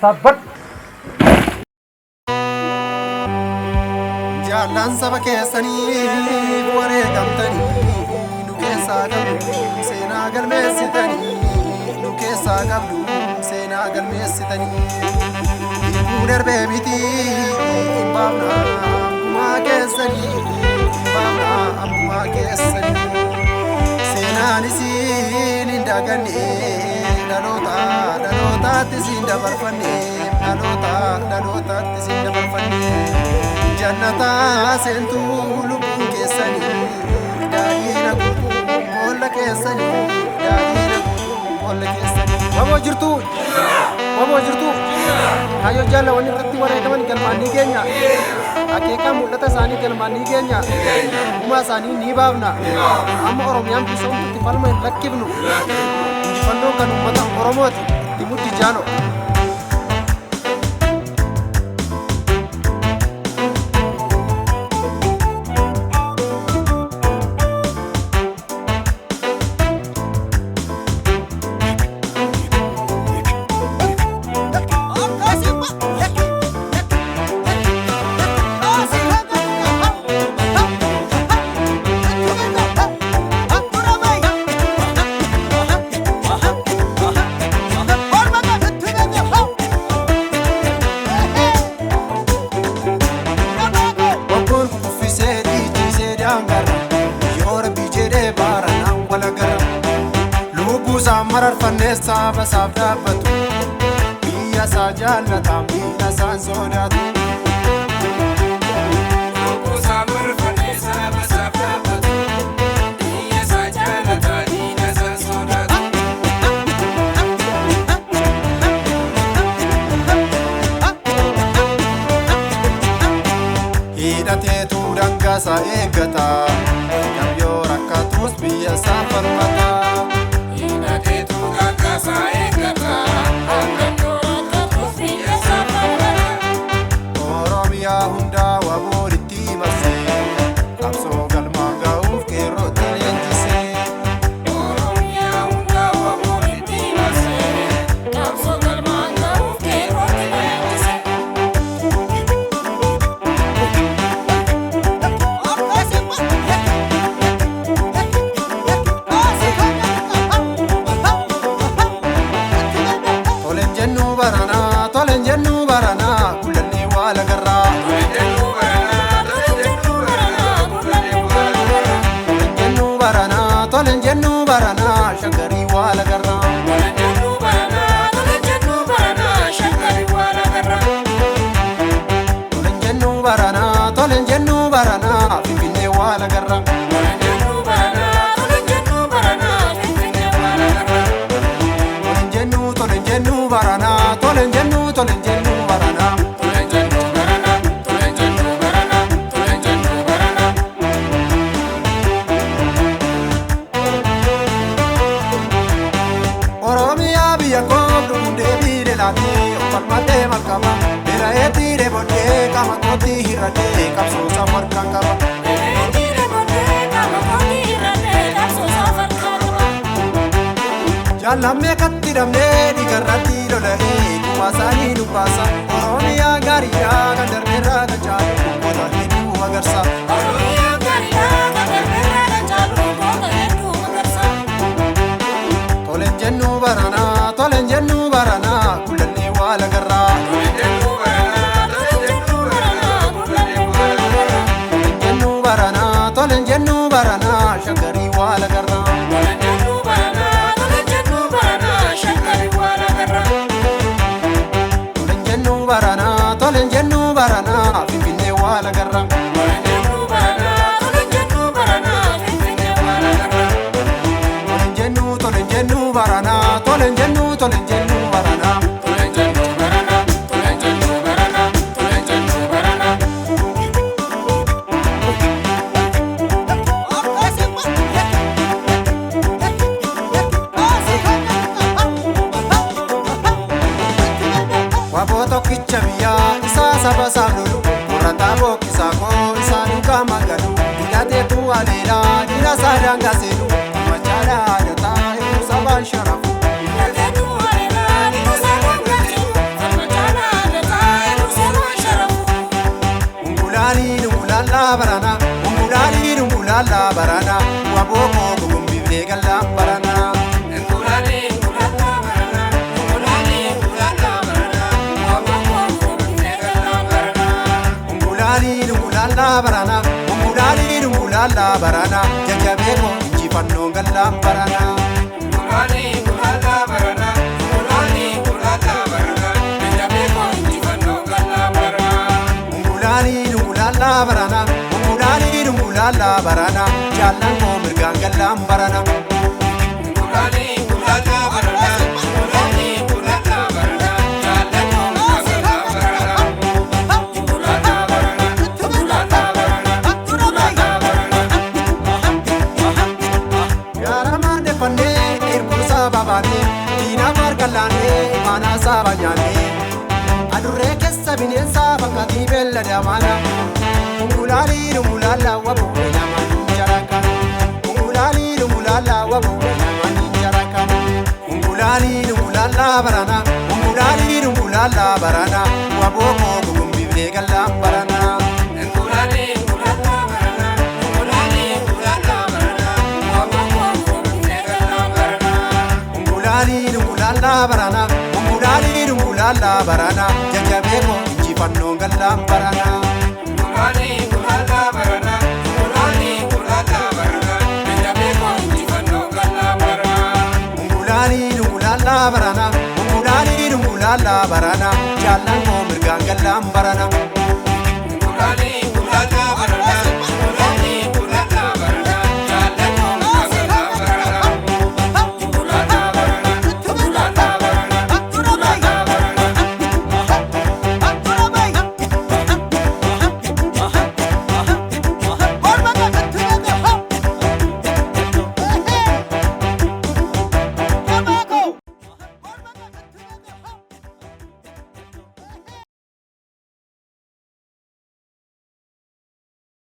Sabbat. Jaallan saba keessanii wareegamtanii nu keessaa qabdu seenaa galmeessitanii nu keessaa qabdu seenaa galmeessitanii dhibbuu darbee miti baafna ammumaa keessanii baafna ammumaa keessanii seenaan isiin hin daganne dhalootaatti isiin dabarfanne dhalootaatti isiin dabarfanne jannata seentuu lubbuun keessanii daadhiina guutuu boolla keessanii daadhiina guutuu boolla keessanii. Wamoo jirtu hayyoo jaalawwan irratti wareegaman galmaanii keenya akeekaa mul'ata isaanii galmaanii keenya uumaa isaanii ni baafna amma oromiyaan bisoomtutti falma hin lakkifnu injifannoon kan uummata oromooti itti muddi jaalo. Marar fanneessa basaaf dhaabbatu biyya isaa jaallataan biyya isaan sodaatu. Lubbuusaa marar fanneessa basaaf dhaabbatu biyya isaa jaallataan biyya isaan sodaatu. Hidhateetu dangaasaa eeggata yoo rakkatus biyya isaa falmata. Oromiyaa hundaa wabooritti marsee qabsoo galmaan ga'uuf qeerrootti leenjisee. Oromiyaa hundaa wabooritti marsee qabsoo galmaan ga'uuf qeerrootti leenjisee. Tolen jennu baranaa kullanni waa lagarraa. Tolen jennu baranaa shaggarii waa lagarraa. Tolen jennu baranaa finfinnee waa lagarraa. Tolen jennu baranaa. Oromiyaa biyya koobdu hundee biile laatee falmatee malkaba beera'ee tiiree booddee qaama kootii hir'atee qabsoosaa farkaan qaba. Jaallammee katti dhabnee dhiigarratti lola'ee dhumaasaanii dhubbaasa Oromiyaa gaariidhaa kan darbeerraa kan caalu goota hedduu magarsa. Tolen jennu baranaa kullanni waa lagarraa. Tolen jennu baranaa shaggarii waa lagarraa. Tolen jennu baranaa finfinnee waa lagarraa. Tolen jennu baranaa. Waboo tokkicha biyyaa isaa saba isaaf lolu warrataa bookkisaa koo isaa duukaa magalu hidhateetu aleelaa dhiira isaa daangaa seenu machaadhaa adataa eegu sabaan sharafu. mulala barana jajjabeeko injifannoo gallaan barana. Mulali mulala barana mulali mulala barana jajjabeeko injifannoo gallaan barana. Mulali mulala barana mulali mulala barana jaallan koo mirgaan gallaan barana. Mulali mulala barana mulali mulala barana jaallan koo mirgaan gallaan barana. Mulala barana mulala barana mulala barana. Yaaramaan defannee erguu saaba baanee diinaa margalaanee maanaa saaba nyaannee adurree keessa bineensa fakkatii beellada maana. Mulali mulala wabuure namaan jaraka mulali mulala wabuure namaan jaraka. Mulali mulala barana mulali mulala barana wabooko gugumbifnee gallaan barana. Mulali mulala barana mulali mulala barana wabooko gugumbifnee gallaan barana. Mulali mulala barana mulali mulala barana jajjabeeko injifannoo gallaan barana. Mulali mulala barana mulali mulala barana jajjabeeko injifannoo gallaan barana. Mulali mulala barana mulali mulala barana jaallan koo mirgaan gallaan barana. Mulali